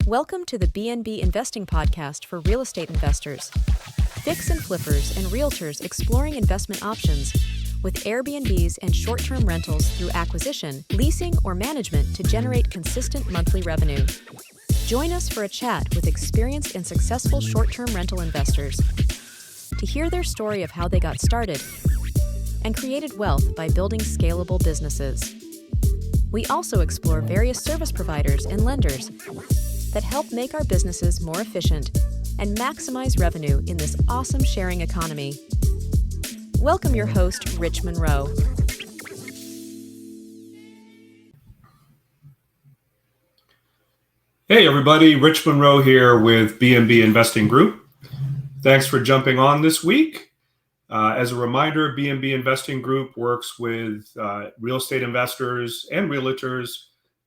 Welcome to the BNB Investing Podcast for real estate investors. Fix and flippers and realtors exploring investment options with Airbnbs and short-term rentals through acquisition, leasing, or management to generate consistent monthly revenue. Join us for a chat with experienced and successful short-term rental investors to hear their story of how they got started and created wealth by building scalable businesses. We also explore various service providers and lenders that help make our businesses more efficient and maximize revenue in this awesome sharing economy. Welcome your host, Rich Munroe. Hey everybody, Rich Munroe here with BNB Investing Group. Thanks for jumping on this week. As a reminder, BNB Investing Group works with real estate investors and realtors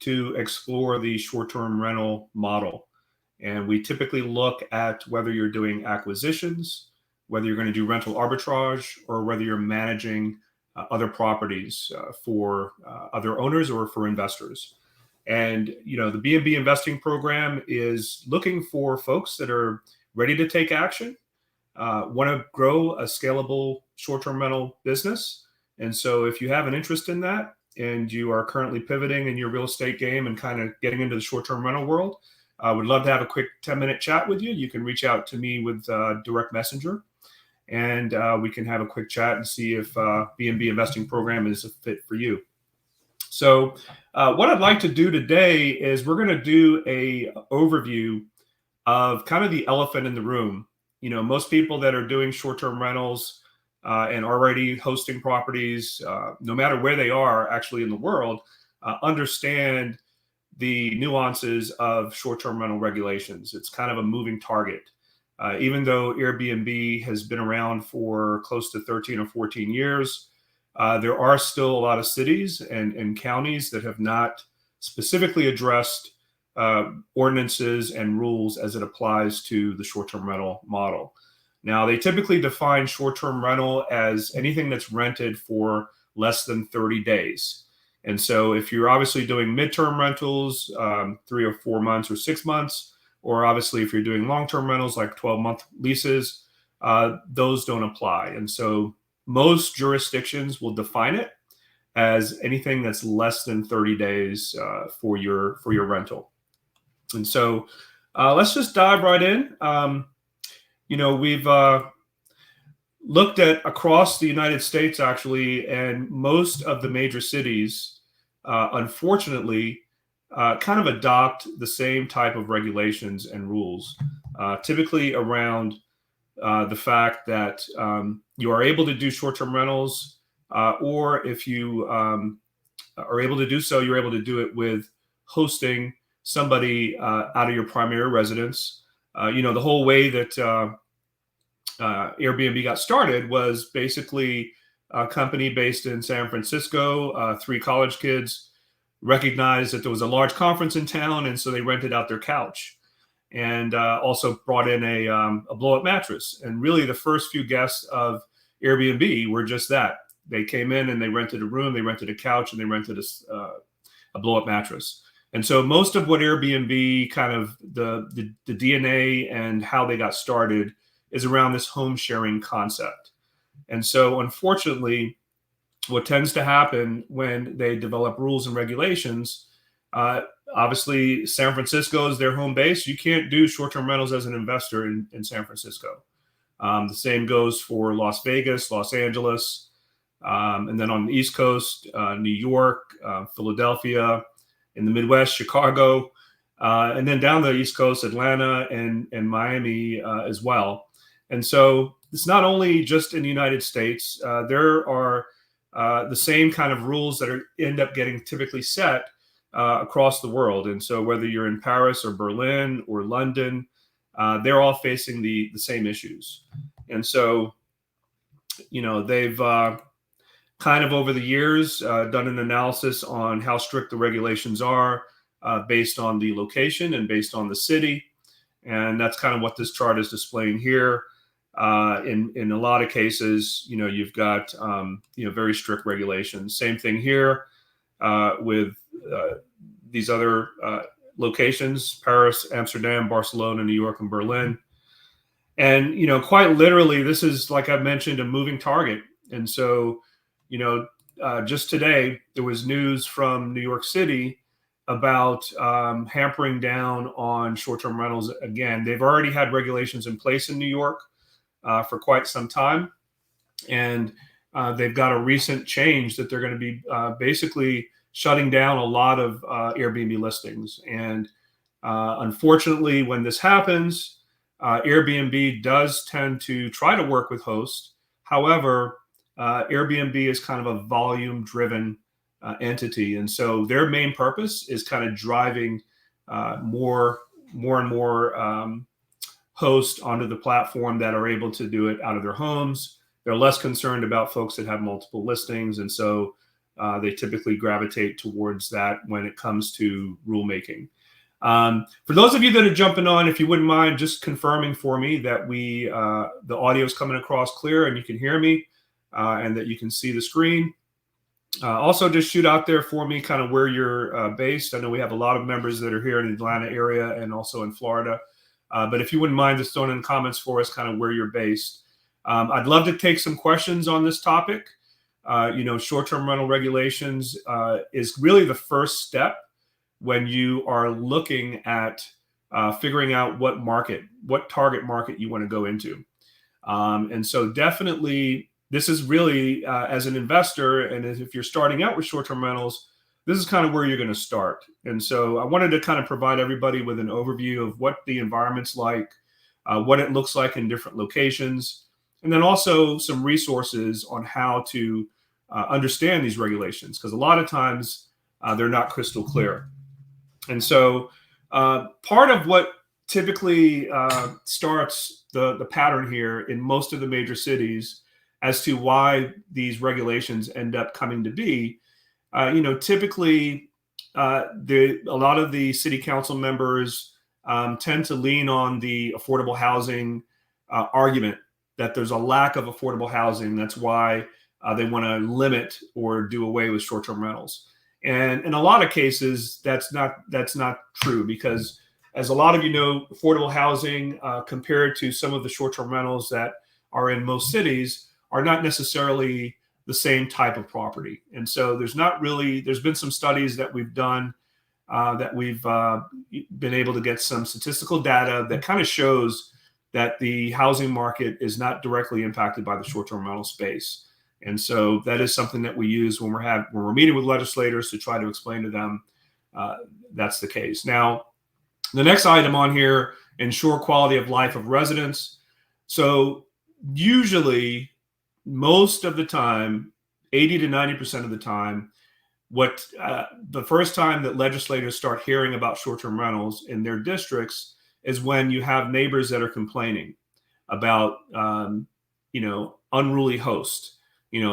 to explore the short-term rental model. And we typically look at whether you're doing acquisitions, whether you're going to do rental arbitrage, or whether you're managing other properties for other owners or for investors. And, the BNB investing program is looking for folks that are ready to take action, want to grow a scalable short-term rental business. And so if you have an interest in that and you are currently pivoting in your real estate game and kind of getting into the short-term rental world, I would love to have a quick 10-minute chat with you. You can reach out to me with direct messenger, and we can have a quick chat and see if BNB investing program is a fit for you. So what I'd like to do today is we're going to do a overview of kind of the elephant in the room. Most people that are doing short-term rentals and already hosting properties, no matter where they are actually in the world, understand the nuances of short-term rental regulations. It's kind of a moving target. Even though Airbnb has been around for close to 13 or 14 years, there are still a lot of cities and counties that have not specifically addressed ordinances and rules as it applies to the short-term rental model. Now, they typically define short-term rental as anything that's rented for less than 30 days. And so if you're obviously doing midterm rentals, 3 or 4 months or 6 months, or obviously if you're doing long-term rentals like 12-month leases, those don't apply. And so most jurisdictions will define it as anything that's less than 30 days for your rental. And so let's just dive right in. We've looked at across the United States, actually, and most of the major cities, unfortunately, kind of adopt the same type of regulations and rules, typically around the fact that you are able to do short-term rentals, or if you are able to do so, you're able to do it with hosting somebody out of your primary residence. The whole way that Airbnb got started was basically a company based in San Francisco. 3 college kids recognized that there was a large conference in town, and so they rented out their couch and also brought in a blow-up mattress. And really the first few guests of Airbnb were just that. They came in and they rented a room, they rented a couch, and they rented a blow-up mattress. And so most of what Airbnb, kind of the DNA and how they got started, is around this home sharing concept. And so unfortunately, what tends to happen when they develop rules and regulations, obviously San Francisco is their home base. You can't do short-term rentals as an investor in San Francisco. The same goes for Las Vegas, Los Angeles, and then on the East Coast, New York, Philadelphia, in the Midwest, Chicago, and then down the East Coast, Atlanta and Miami as well. And so it's not only just in the United States. There are the same kind of rules that end up getting typically set across the world. And so whether you're in Paris or Berlin or London, they're all facing the same issues. And so, they've kind of over the years done an analysis on how strict the regulations are based on the location and based on the city. And that's kind of what this chart is displaying here. In a lot of cases, you've got, very strict regulations. Same thing here with these other locations: Paris, Amsterdam, Barcelona, New York, and Berlin. And, quite literally, this is, like I mentioned, a moving target. And so, just today, there was news from New York City about hampering down on short-term rentals again. They've already had regulations in place in New York for quite some time. And they've got a recent change that they're going to be basically shutting down a lot of Airbnb listings. And unfortunately, when this happens, Airbnb does tend to try to work with hosts. However, Airbnb is kind of a volume-driven entity, and so their main purpose is kind of driving more and more hosts onto the platform that are able to do it out of their homes. They're less concerned about folks that have multiple listings, and so they typically gravitate towards that when it comes to rulemaking. For those of you that are jumping on, if you wouldn't mind just confirming for me that the audio is coming across clear and you can hear me and that you can see the screen. Also, just shoot out there for me kind of where you're based. I know we have a lot of members that are here in the Atlanta area and also in Florida. But if you wouldn't mind just throwing in comments for us kind of where you're based. I'd love to take some questions on this topic. Short-term rental regulations is really the first step when you are looking at figuring out what target market you want to go into. And so definitely, this is really, as an investor, and if you're starting out with short-term rentals, this is kind of where you're going to start. And so I wanted to kind of provide everybody with an overview of what the environment's like, what it looks like in different locations, and then also some resources on how to understand these regulations, because a lot of times they're not crystal clear. And so part of what typically starts the pattern here in most of the major cities as to why these regulations end up coming to be, typically a lot of the city council members tend to lean on the affordable housing argument that there's a lack of affordable housing. That's why they want to limit or do away with short-term rentals. And in a lot of cases, that's not true, because as a lot of you know, affordable housing compared to some of the short-term rentals that are in most cities are not necessarily the same type of property. And so there's been some studies that we've done that we've been able to get some statistical data that kind of shows that the housing market is not directly impacted by the short-term rental space. And so that is something that we use when we're meeting with legislators to try to explain to them that's the case. Now, the next item on here, ensure quality of life of residents. So usually, most of the time, 80 to 90% of the time, the first time that legislators start hearing about short-term rentals in their districts is when you have neighbors that are complaining about, unruly hosts.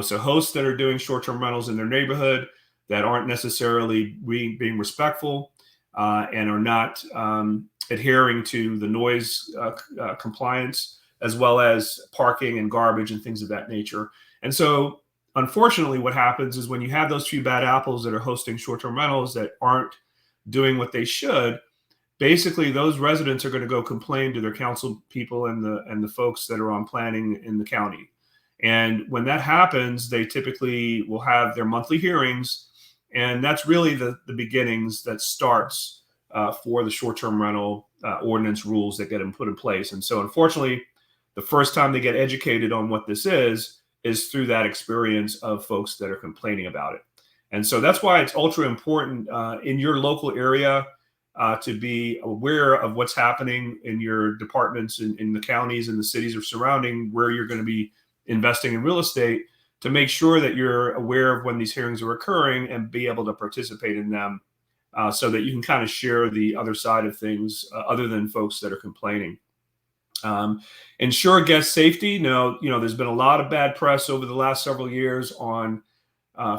So hosts that are doing short-term rentals in their neighborhood that aren't necessarily being respectful and are not adhering to the noise compliance, as well as parking and garbage and things of that nature. And so, unfortunately, what happens is when you have those few bad apples that are hosting short-term rentals that aren't doing what they should, basically those residents are going to go complain to their council people and the folks that are on planning in the county. And when that happens, they typically will have their monthly hearings, and that's really the beginnings that starts for the short-term rental ordinance rules that get put in place. And so, unfortunately, the first time they get educated on what this is through that experience of folks that are complaining about it. And so that's why it's ultra important in your local area to be aware of what's happening in your departments, in the counties and the cities or surrounding where you're going to be investing in real estate, to make sure that you're aware of when these hearings are occurring and be able to participate in them so that you can kind of share the other side of things other than folks that are complaining. Ensure guest safety. Now, there's been a lot of bad press over the last several years on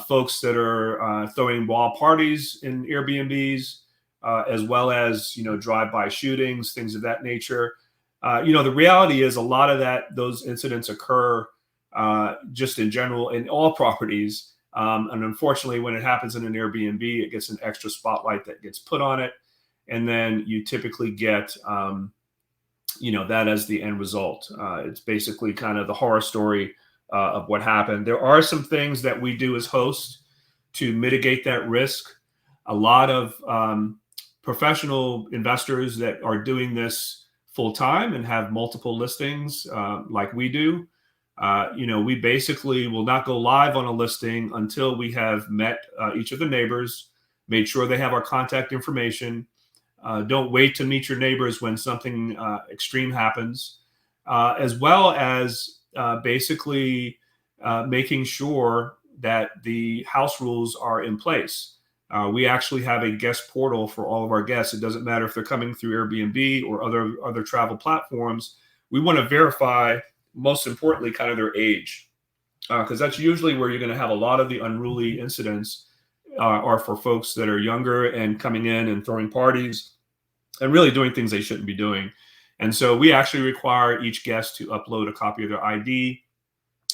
folks that are throwing wild parties in Airbnbs, as well as, drive-by shootings, things of that nature. The reality is a lot of those incidents occur just in general in all properties. And unfortunately, when it happens in an Airbnb, it gets an extra spotlight that gets put on it. and then you typically get that as the end result. It's basically kind of the horror story of what happened. There are some things that we do as hosts to mitigate that risk. A lot of professional investors that are doing this full time and have multiple listings like we do, we basically will not go live on a listing until we have met each of the neighbors, made sure they have our contact information. Don't wait to meet your neighbors when something extreme happens, as well as basically making sure that the house rules are in place. We actually have a guest portal for all of our guests. It doesn't matter if they're coming through Airbnb or other travel platforms. We want to verify, most importantly, kind of their age, because that's usually where you're going to have a lot of the unruly incidents are for folks that are younger and coming in and throwing parties and really doing things they shouldn't be doing. And so we actually require each guest to upload a copy of their ID.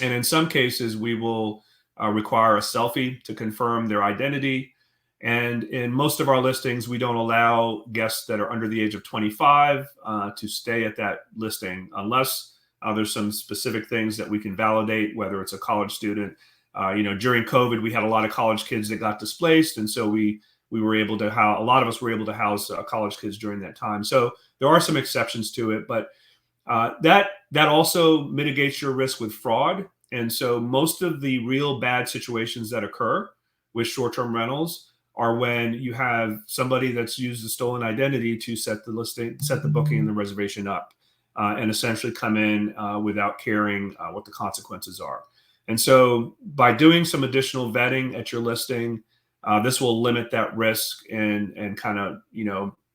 And in some cases, we will require a selfie to confirm their identity. And in most of our listings, we don't allow guests that are under the age of 25 to stay at that listing unless there's some specific things that we can validate, whether it's a college student. During COVID, we had a lot of college kids that got displaced. And so we were able to a lot of us were able to house college kids during that time. So there are some exceptions to it, but that also mitigates your risk with fraud. And so most of the real bad situations that occur with short-term rentals are when you have somebody that's used a stolen identity to set the booking and the reservation up, and essentially come in without caring what the consequences are. And so by doing some additional vetting at your listing, this will limit that risk and kind of,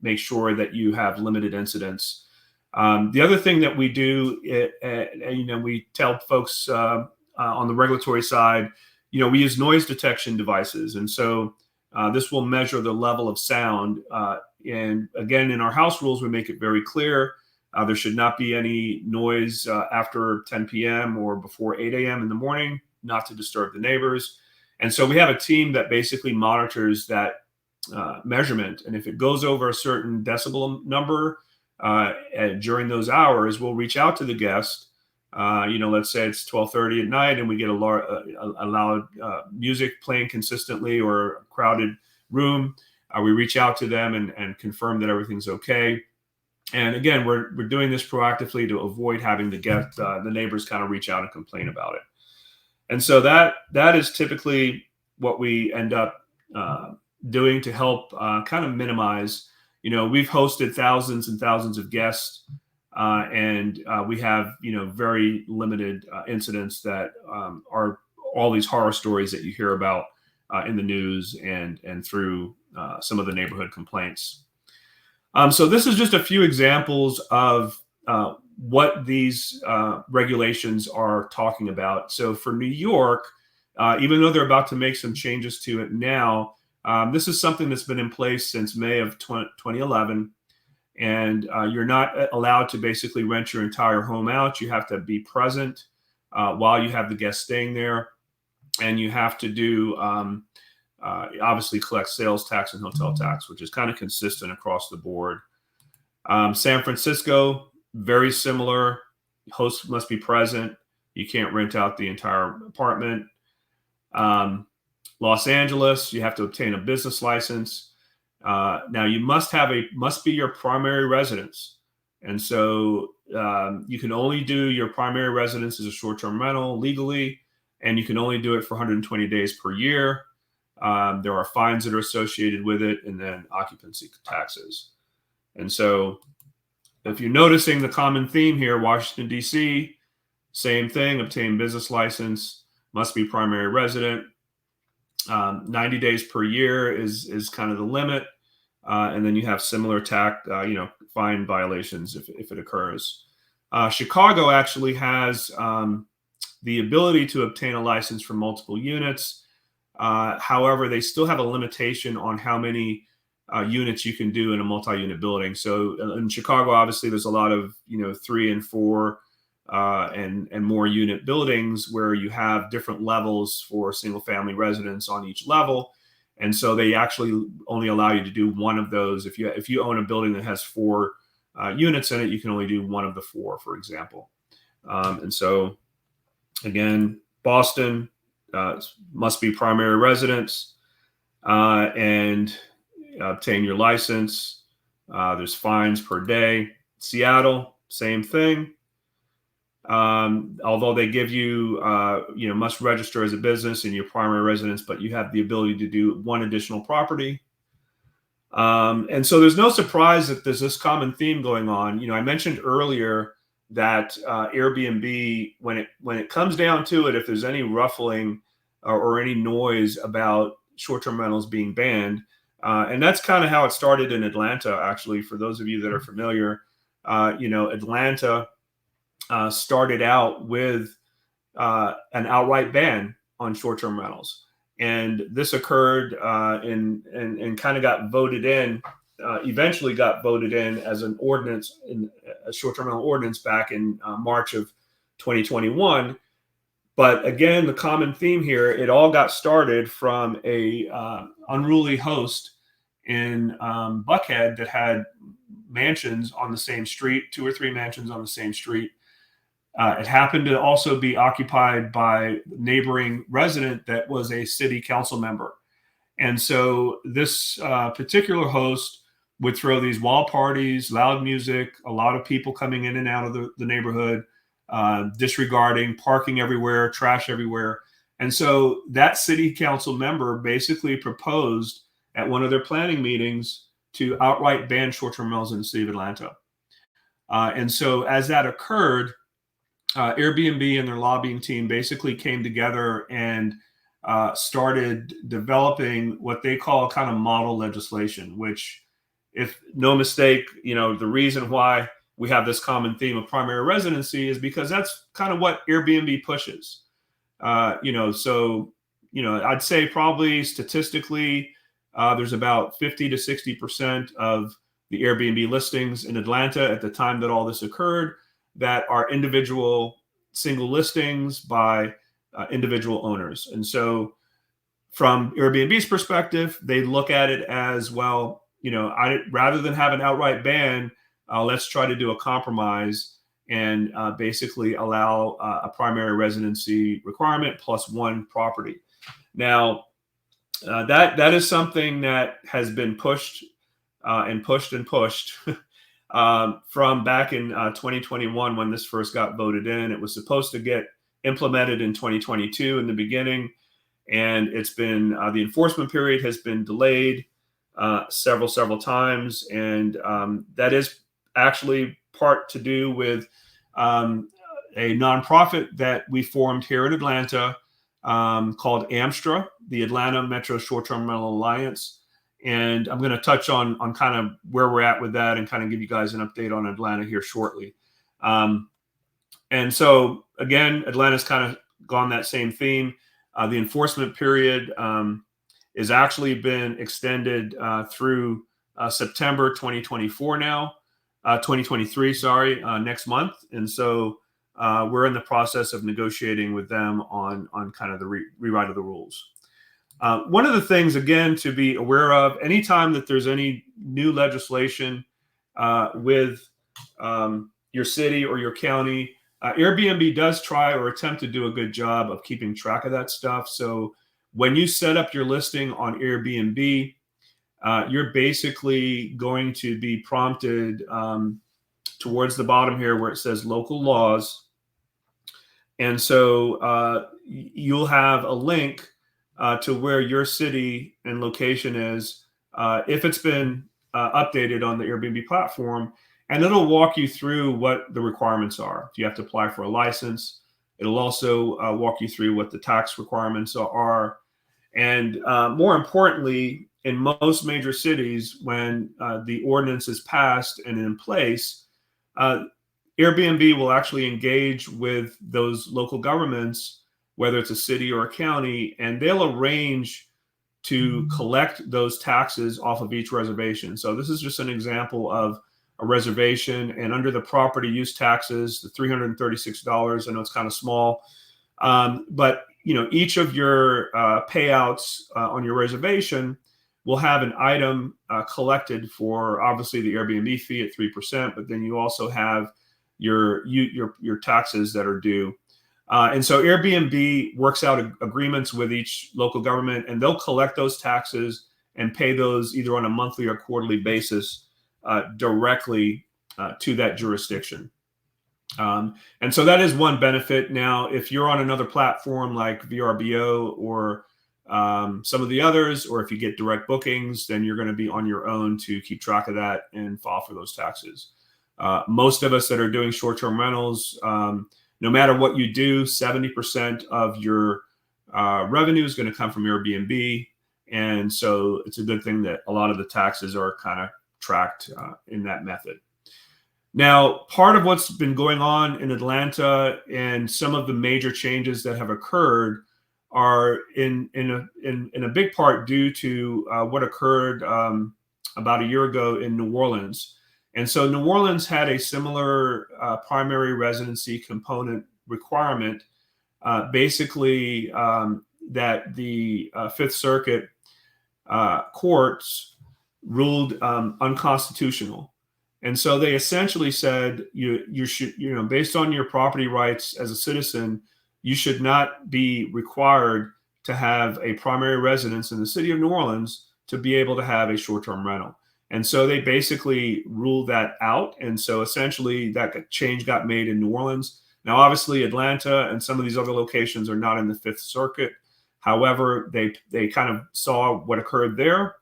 make sure that you have limited incidents. The other thing that we do, we tell folks on the regulatory side, we use noise detection devices. And so this will measure the level of sound. And again, in our house rules, we make it very clear. There should not be any noise after 10 p.m. or before 8 a.m. in the morning, not to disturb the neighbors. And so we have a team that basically monitors that measurement. And if it goes over a certain decibel number during those hours, we'll reach out to the guest. Let's say it's 12:30 at night and we get a loud music playing consistently or a crowded room. We reach out to them and confirm that everything's okay. And again, we're doing this proactively to avoid having to get the neighbors kind of reach out and complain about it. And so that is typically what we end up doing to help kind of minimize. We've hosted thousands and thousands of guests, and we have very limited incidents that are all these horror stories that you hear about in the news and through some of the neighborhood complaints. So this is just a few examples of what these regulations are talking about. So for New York, even though they're about to make some changes to it now, this is something that's been in place since May of 2011. And you're not allowed to basically rent your entire home out. You have to be present while you have the guests staying there. And you have to do, obviously, collect sales tax and hotel tax, which is kind of consistent across the board. San Francisco, very similar. Hosts must be present. You can't rent out the entire apartment. Los Angeles, you have to obtain a business license. Now you must be your primary residence. And so you can only do your primary residence as a short-term rental legally, and you can only do it for 120 days per year. There are fines that are associated with it, and then occupancy taxes. And so if you're noticing the common theme here, Washington, D.C., same thing, obtain business license, must be primary resident. 90 days per year is kind of the limit. And then you have similar fine violations if it occurs. Chicago actually has the ability to obtain a license for multiple units. However, they still have a limitation on how many units you can do in a multi-unit building. So in Chicago, obviously, there's a lot of 3 and 4 and more unit buildings where you have different levels for single-family residents on each level. And so they actually only allow you to do one of those. If you own a building that has 4 units in it, you can only do one of the 4, for example. And so, again, Boston must be primary residence and obtain your license. There's fines per day. Seattle, same thing. Although they give you, must register as a business in your primary residence, but you have the ability to do 1 additional property. And so there's no surprise that there's this common theme going on. I mentioned earlier that Airbnb, when it comes down to it, if there's any ruffling or any noise about short-term rentals being banned, and that's kind of how it started in Atlanta, actually, for those of you that are familiar. Atlanta started out with an outright ban on short-term rentals. And this occurred and kind of got voted in, eventually got voted in as an ordinance, a short-term rental ordinance back in March of 2021. But again, the common theme here, it all got started from a unruly host in Buckhead that had mansions on the same street, 2 or 3 mansions on the same street. It happened to also be occupied by a neighboring resident that was a city council member. And so this particular host would throw these wall parties, loud music, a lot of people coming in and out of the neighborhood, disregarding, parking everywhere, trash everywhere. And so that city council member basically proposed at one of their planning meetings to outright ban short-term rentals in the city of Atlanta. And so as that occurred, Airbnb and their lobbying team basically came together and started developing what they call kind of model legislation, which, if no mistake, the reason why we have this common theme of primary residency is because that's kind of what Airbnb pushes. I'd say probably statistically, there's about 50 to 60% of the Airbnb listings in Atlanta at the time that all this occurred that are individual single listings by individual owners. And so from Airbnb's perspective, they look at it as, well, rather than have an outright ban, let's try to do a compromise and basically allow a primary residency requirement plus 1 property. Now, that is something that has been pushed and pushed and pushed from back in 2021 when this first got voted in. It was supposed to get implemented in 2022 in the beginning, and it's been the enforcement period has been delayed several times, and that is actually part to do with a nonprofit that we formed here in Atlanta called AMSTRA, the Atlanta Metro Short-Term Rental Alliance. And I'm going to touch on kind of where we're at with that and kind of give you guys an update on Atlanta here shortly. And so, again, Atlanta's kind of gone that same theme. The enforcement period has actually been extended through September 2024 now, 2023, sorry, next month. And so we're in the process of negotiating with them on kind of the rewrite of the rules. One of the things, again, to be aware of, anytime that there's any new legislation with your city or your county, Airbnb does try or attempt to do a good job of keeping track of that stuff. So when you set up your listing on Airbnb, you're basically going to be prompted towards the bottom here where it says local laws. And so you'll have a link to where your city and location is, if it's been updated on the Airbnb platform, and it'll walk you through what the requirements are. If you have to apply for a license, it'll also walk you through what the tax requirements are. And more importantly, in most major cities, when the ordinance is passed and in place, Airbnb will actually engage with those local governments, whether it's a city or a county, and they'll arrange to collect those taxes off of each reservation. So this is just an example of a reservation, and under the property use taxes, the $336, I know it's kind of small, but each of your payouts on your reservation will have an item collected for obviously the Airbnb fee at 3%, but then you also have your taxes that are due. And so Airbnb works out agreements with each local government, and they'll collect those taxes and pay those either on a monthly or quarterly basis directly to that jurisdiction. And so that is one benefit. Now, if you're on another platform like VRBO or some of the others, or if you get direct bookings, then you're going to be on your own to keep track of that and file for those taxes. Most of us that are doing short-term rentals, no matter what you do, 70% of your revenue is going to come from Airbnb. And so it's a good thing that a lot of the taxes are kind of tracked in that method. Now, part of what's been going on in Atlanta and some of the major changes that have occurred are in a big part due to what occurred about a year ago in New Orleans. And so New Orleans had a similar primary residency component requirement, basically that the Fifth Circuit courts ruled unconstitutional. And so they essentially said you should, based on your property rights as a citizen, you should not be required to have a primary residence in the city of New Orleans to be able to have a short-term rental. And so they basically ruled that out. And so essentially that change got made in New Orleans. Now, obviously, Atlanta and some of these other locations are not in the Fifth Circuit. However, they kind of saw what occurred there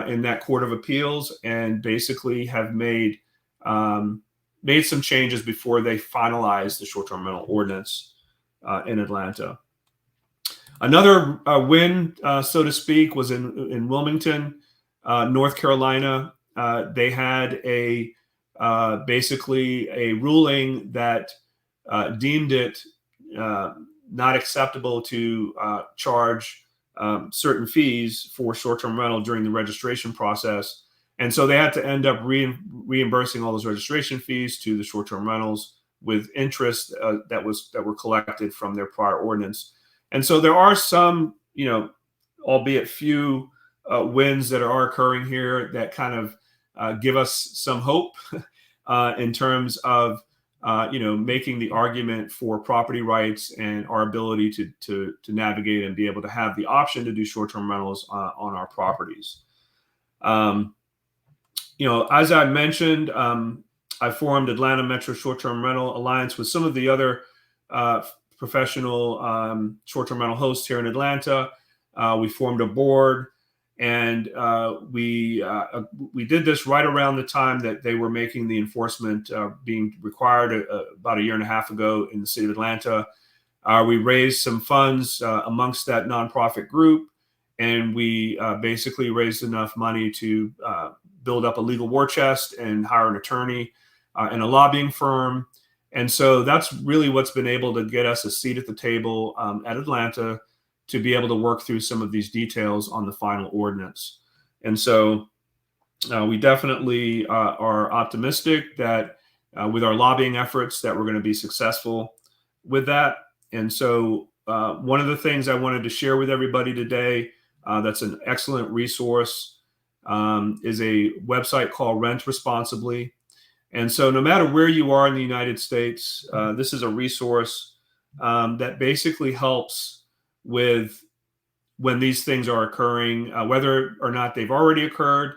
in that Court of Appeals and basically have made some changes before they finalized the short-term rental ordinance in Atlanta. Another win, so to speak, was in Wilmington, North Carolina. They had basically a ruling that deemed it not acceptable to charge certain fees for short-term rental during the registration process. And so they had to end up reimbursing all those registration fees to the short-term rentals with interest that were collected from their prior ordinance. And so there are some, albeit few wins that are occurring here that kind of give us some hope in terms of making the argument for property rights and our ability to navigate and be able to have the option to do short-term rentals on our properties. As I mentioned, I formed Atlanta Metro Short-Term Rental Alliance with some of the other professional short-term rental hosts here in Atlanta. We formed a board, and we did this right around the time that they were making the enforcement being required about a year and a half ago in the city of Atlanta. We raised some funds amongst that nonprofit group, and we basically raised enough money to build up a legal war chest and hire an attorney and a lobbying firm. And so that's really what's been able to get us a seat at the table at Atlanta to be able to work through some of these details on the final ordinance. And so we definitely are optimistic that with our lobbying efforts that we're going to be successful with that. And so one of the things I wanted to share with everybody today that's an excellent resource is a website called Rent Responsibly. And so no matter where you are in the United States, this is a resource that basically helps with when these things are occurring, whether or not they've already occurred,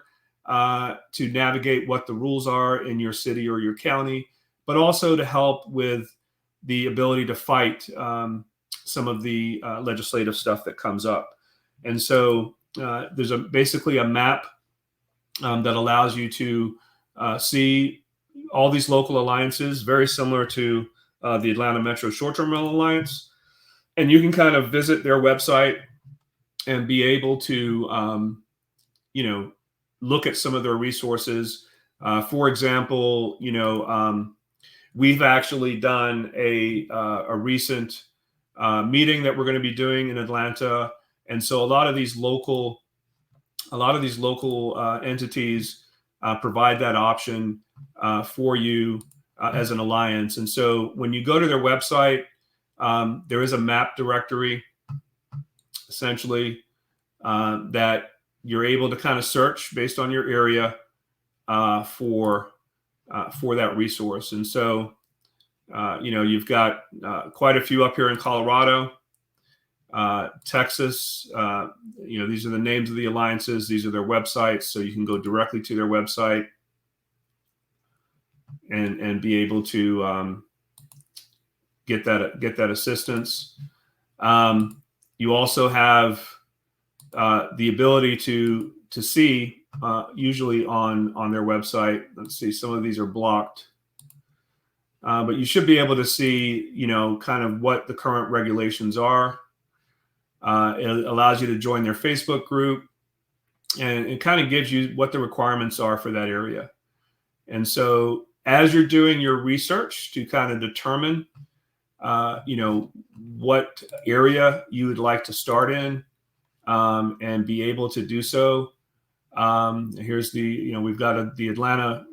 to navigate what the rules are in your city or your county, but also to help with the ability to fight some of the legislative stuff that comes up. And so there's basically a map that allows you to see all these local alliances, very similar to the Atlanta Metro Short-Term Rental Alliance. And you can kind of visit their website and be able to, look at some of their resources. For example, we've actually done a recent meeting that we're going to be doing in Atlanta. And so a lot of these local entities provide that option for you as an alliance. And so when you go to their website, there is a map directory essentially, that you're able to kind of search based on your area for that resource. And so, you've got quite a few up here in Colorado, Texas. These are the names of the alliances. These are their websites, so you can go directly to their website and be able to get that assistance. You also have the ability to see, usually on their website. Let's see, some of these are blocked, but you should be able to see, kind of what the current regulations are. It allows you to join their Facebook group, and it kind of gives you what the requirements are for that area. And so as you're doing your research to kind of determine, what area you would like to start in, and be able to do so. Here's we've got the Atlanta,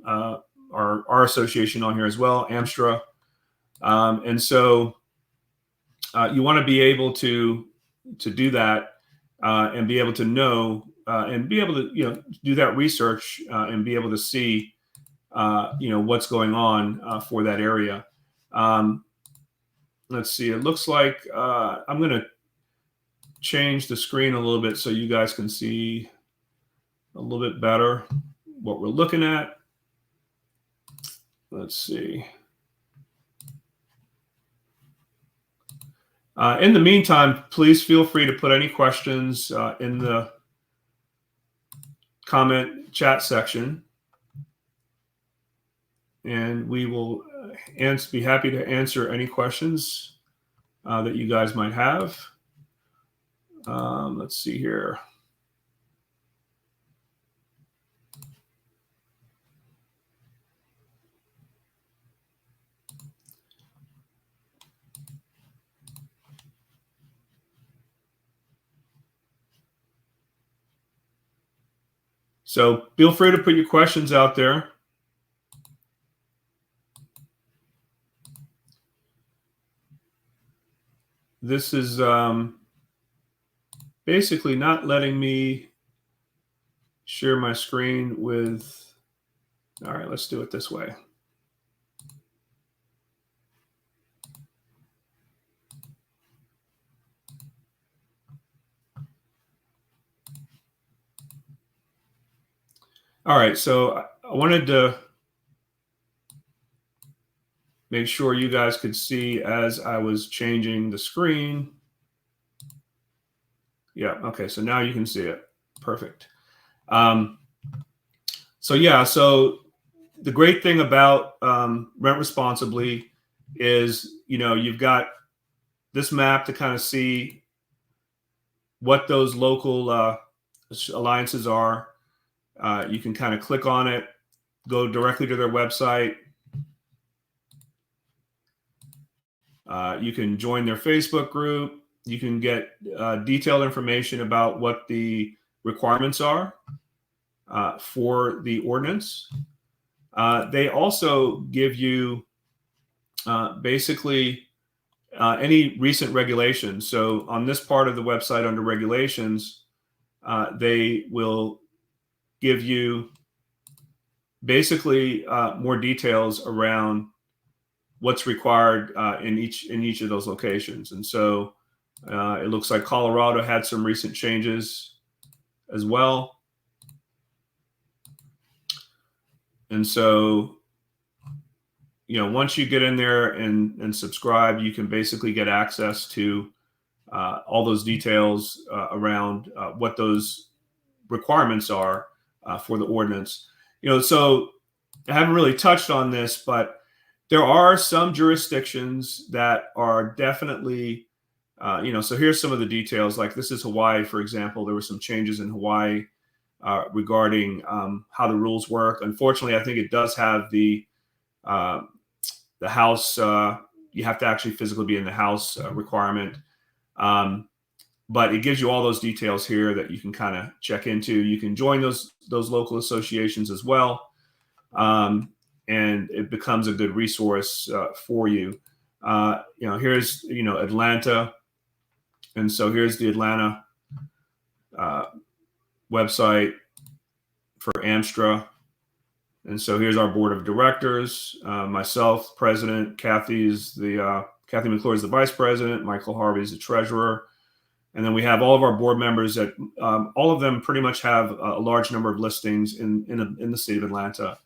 our association on here as well, AMSTRA. And so you want to be able to do that, and be able to know, and be able to, do that research, and be able to see, what's going on for that area. Let's see, it looks like I'm going to change the screen a little bit so you guys can see a little bit better what we're looking at. Let's see. In the meantime, please feel free to put any questions in the comment chat section, and we will be happy to answer any questions that you guys might have. Let's see here. So feel free to put your questions out there. This is basically not letting me share my screen with. All right, let's do it this way. All right, so I wanted to make sure you guys could see as I was changing the screen. Yeah, okay, so now you can see it. Perfect. So the great thing about Rent Responsibly is, you've got this map to kind of see what those local alliances are. You can kind of click on it, go directly to their website. You can join their Facebook group. You can get detailed information about what the requirements are for the ordinance. They also give you basically any recent regulations. So on this part of the website under regulations, they will give you basically more details around what's required in each of those locations. And so it looks like Colorado had some recent changes as well. And so, once you get in there and subscribe, you can basically get access to all those details around what those requirements are for the ordinance. So I haven't really touched on this, but there are some jurisdictions that are definitely, so here's some of the details. Like this is Hawaii, for example. There were some changes in Hawaii regarding how the rules work. Unfortunately, I think it does have the house. You have to actually physically be in the house requirement. But it gives you all those details here that you can kind of check into. You can join those local associations as well. And it becomes a good resource for you. Here's, Atlanta. And so here's the Atlanta website for Amstra. And so here's our board of directors. Myself, president. Kathy McClure is the vice president. Michael Harvey is the treasurer. And then we have all of our board members that all of them pretty much have a large number of listings in the state of Atlanta.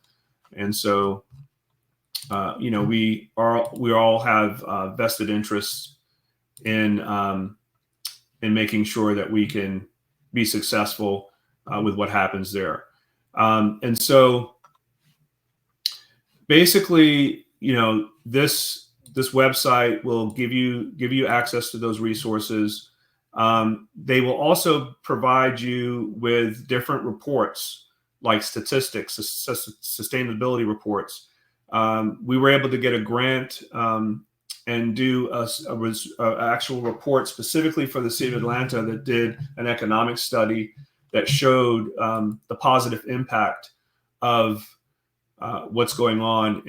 And so, we all have vested interests in making sure that we can be successful with what happens there. And so basically, this website will give you access to those resources. They will also provide you with different reports like statistics, sustainability reports. We were able to get a grant and do a actual report specifically for the city of Atlanta that did an economic study that showed the positive impact of what's going on,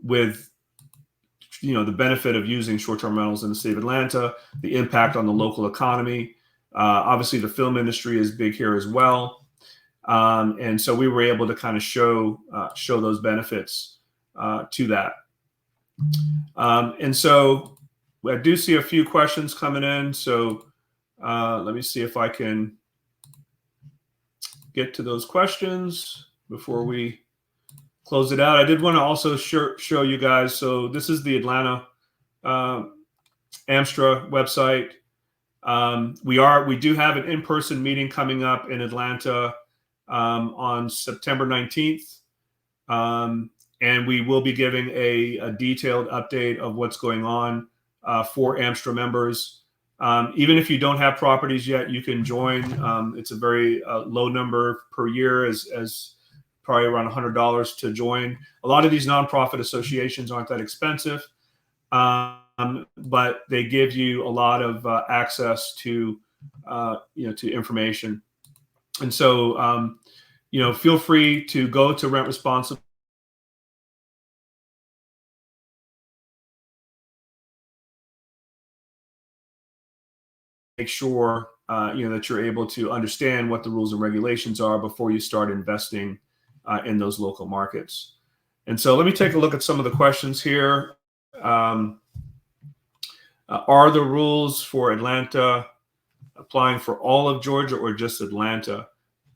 with the benefit of using short-term rentals in the state of Atlanta, the impact on the local economy. Obviously, the film industry is big here as well, and so we were able to kind of show those benefits to that. And so I do see a few questions coming in. So let me see if I can get to those questions before we close it out. I did want to also show you guys. So this is the Atlanta Amstra website. We do have an in-person meeting coming up in Atlanta on September 19th. And we will be giving a detailed update of what's going on for Amstra members. Even if you don't have properties yet, you can join. It's a very low number per year, as probably around $100 to join. A lot of these nonprofit associations aren't that expensive, but they give you a lot of access to information. And so feel free to go to Rent Responsibly. Make sure that you're able to understand what the rules and regulations are before you start investing in those local markets. And so let me take a look at some of the questions here. Are the rules for Atlanta applying for all of Georgia or just Atlanta?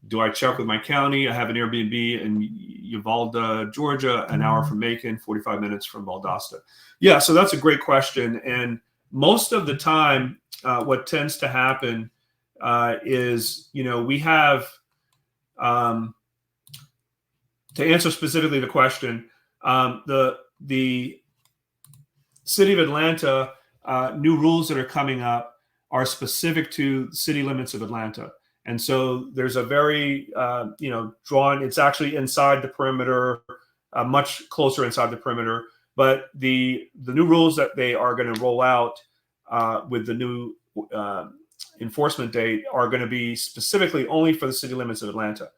Do I check with my county? I have an Airbnb in Uvalde, Georgia, an hour from Macon, 45 minutes from Valdosta. Yeah, so that's a great question. And most of the time, what tends to happen is, we have, to answer specifically the question, the city of Atlanta, new rules that are coming up are specific to the city limits of Atlanta. And so there's a very, drawn, it's actually inside the perimeter, much closer inside the perimeter. But the new rules that they are going to roll out with the new enforcement date are going to be specifically only for the city limits of Atlanta.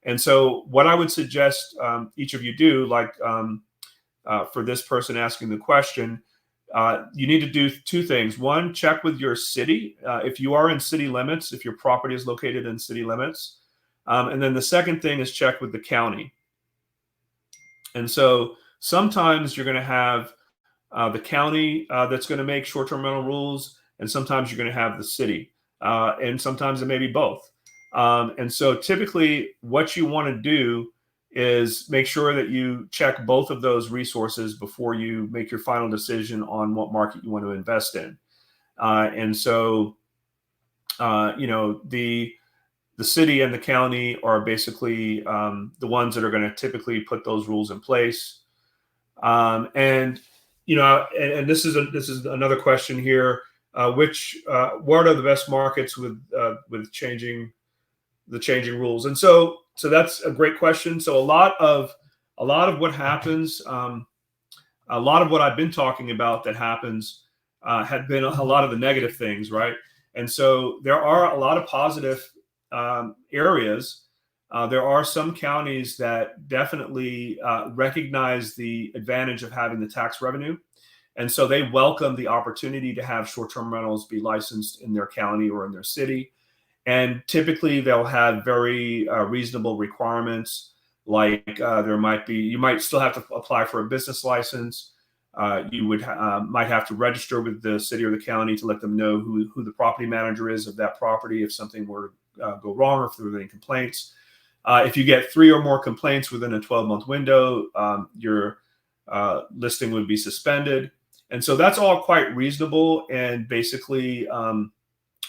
And so what I would suggest each of you do, like for this person asking the question, you need to do two things. One, check with your city. If you are in city limits, if your property is located in city limits. And then the second thing is check with the county. And so sometimes you're going to have the county that's going to make short-term rental rules, and sometimes you're going to have the city, and sometimes it may be both. And so typically what you want to do is make sure that you check both of those resources before you make your final decision on what market you want to invest in. And so, the city and the county are basically the ones that are going to typically put those rules in place. And this is another question here. What are the best markets with changing rules? And so that's a great question. So a lot of what happens, a lot of what I've been talking about that happens had been a lot of the negative things, right? And so there are a lot of positive areas. There are some counties that definitely recognize the advantage of having the tax revenue. And so they welcome the opportunity to have short-term rentals be licensed in their county or in their city. And typically they'll have very reasonable requirements, like you might still have to apply for a business license. You might have to register with the city or the county to let them know who the property manager is of that property if something were to go wrong or if there were any complaints. If you get 3 or more complaints within a 12-month window, your listing would be suspended. And so that's all quite reasonable, and basically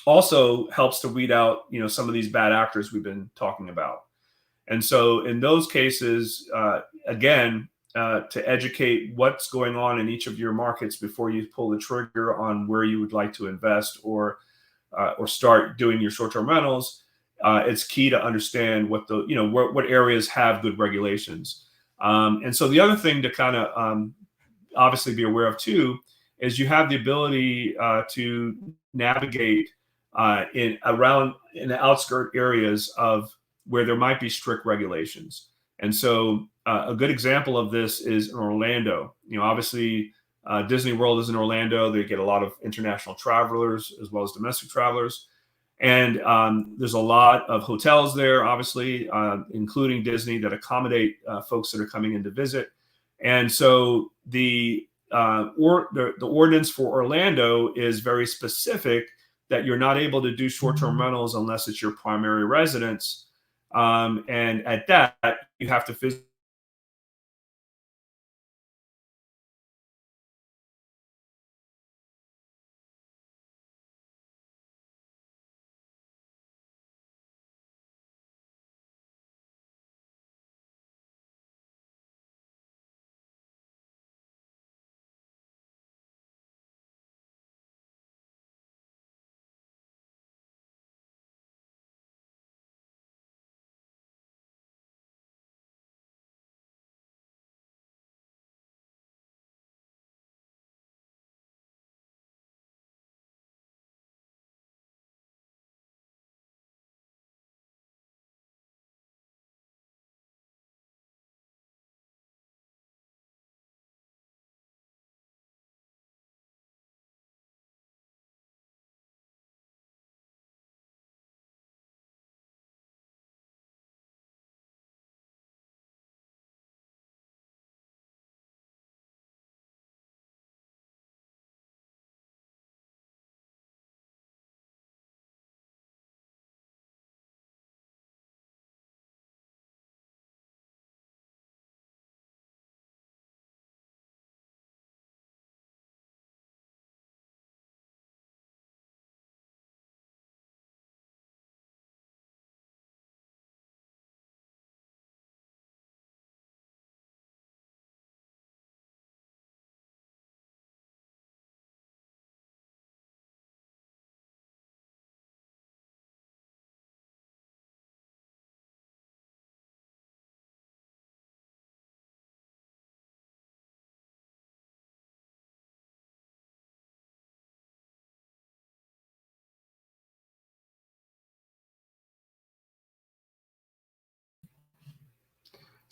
also helps to weed out, some of these bad actors we've been talking about. And so in those cases, again, to educate what's going on in each of your markets before you pull the trigger on where you would like to invest or start doing your short-term rentals, it's key to understand what what areas have good regulations. And so the other thing to kind of obviously be aware of too is you have the ability to navigate in the outskirt areas of where there might be strict regulations. And so a good example of this is in Orlando. Obviously Disney World is in Orlando. They get a lot of international travelers as well as domestic travelers. And there's a lot of hotels there, obviously, including Disney, that accommodate folks that are coming in to visit. And so the ordinance for Orlando is very specific that you're not able to do short-term rentals unless it's your primary residence. And at that, you have to physically.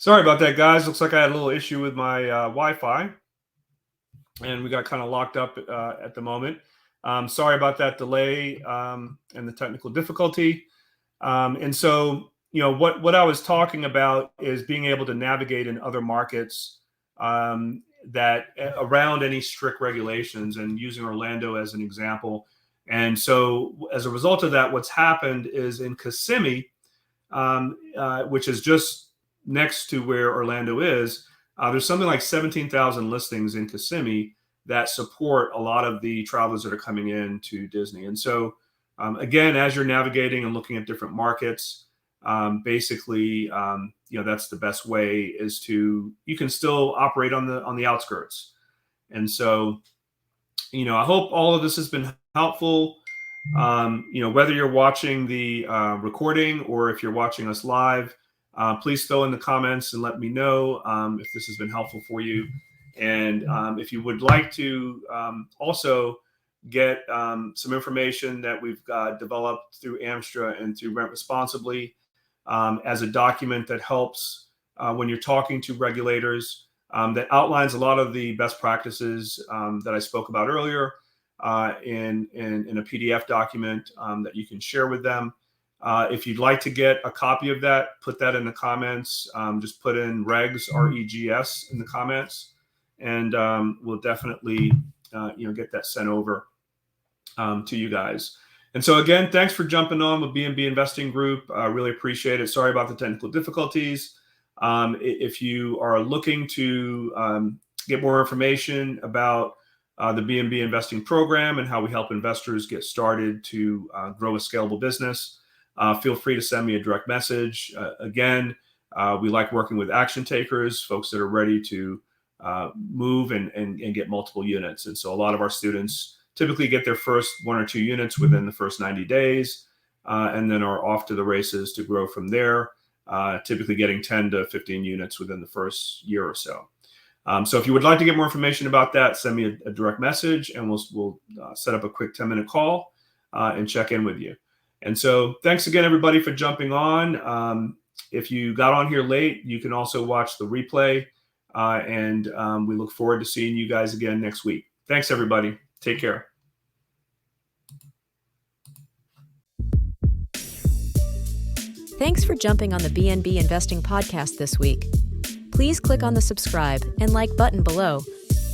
Sorry about that, guys. Looks like I had a little issue with my Wi-Fi, and we got kind of locked up at the moment. Sorry about that delay and the technical difficulty. And so, what I was talking about is being able to navigate in other markets that around any strict regulations, and using Orlando as an example. And so, as a result of that, what's happened is in Kissimmee, which is just next to where Orlando is, there's something like 17,000 listings in Kissimmee that support a lot of the travelers that are coming in to Disney. And so, again, as you're navigating and looking at different markets, basically, that's the best way is you can still operate on the outskirts. And so, I hope all of this has been helpful. Whether you're watching the recording or if you're watching us live, please throw in the comments and let me know if this has been helpful for you. And if you would like to also get some information that we've developed through Amstra and through Rent Responsibly as a document that helps when you're talking to regulators that outlines a lot of the best practices that I spoke about earlier in a PDF document that you can share with them. If you'd like to get a copy of that, put that in the comments. Just put in regs, R-E-G-S, in the comments, and we'll definitely get that sent over to you guys. And so again, thanks for jumping on with BNB Investing Group. I really appreciate it. Sorry about the technical difficulties. If you are looking to get more information about the BNB Investing Program and how we help investors get started to grow a scalable business, feel free to send me a direct message. Again, we like working with action takers, folks that are ready to move and get multiple units. And so a lot of our students typically get their first 1 or 2 units within the first 90 days, and then are off to the races to grow from there, typically getting 10 to 15 units within the first year or so. So if you would like to get more information about that, send me a direct message, and we'll set up a quick 10-minute call and check in with you. And so thanks again, everybody, for jumping on. If you got on here late, you can also watch the replay, and we look forward to seeing you guys again next week. Thanks, everybody. Take care. Thanks for jumping on the BNB Investing Podcast this week. Please click on the subscribe and like button below.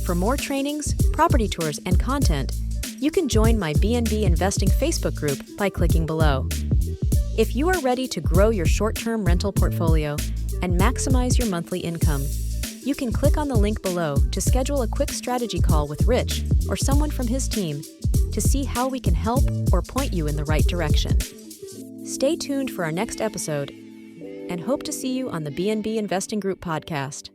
For more trainings, property tours, and content, you can join my BNB Investing Facebook group by clicking below. If you are ready to grow your short-term rental portfolio and maximize your monthly income, you can click on the link below to schedule a quick strategy call with Rich or someone from his team to see how we can help or point you in the right direction. Stay tuned for our next episode and hope to see you on the BNB Investing Group podcast.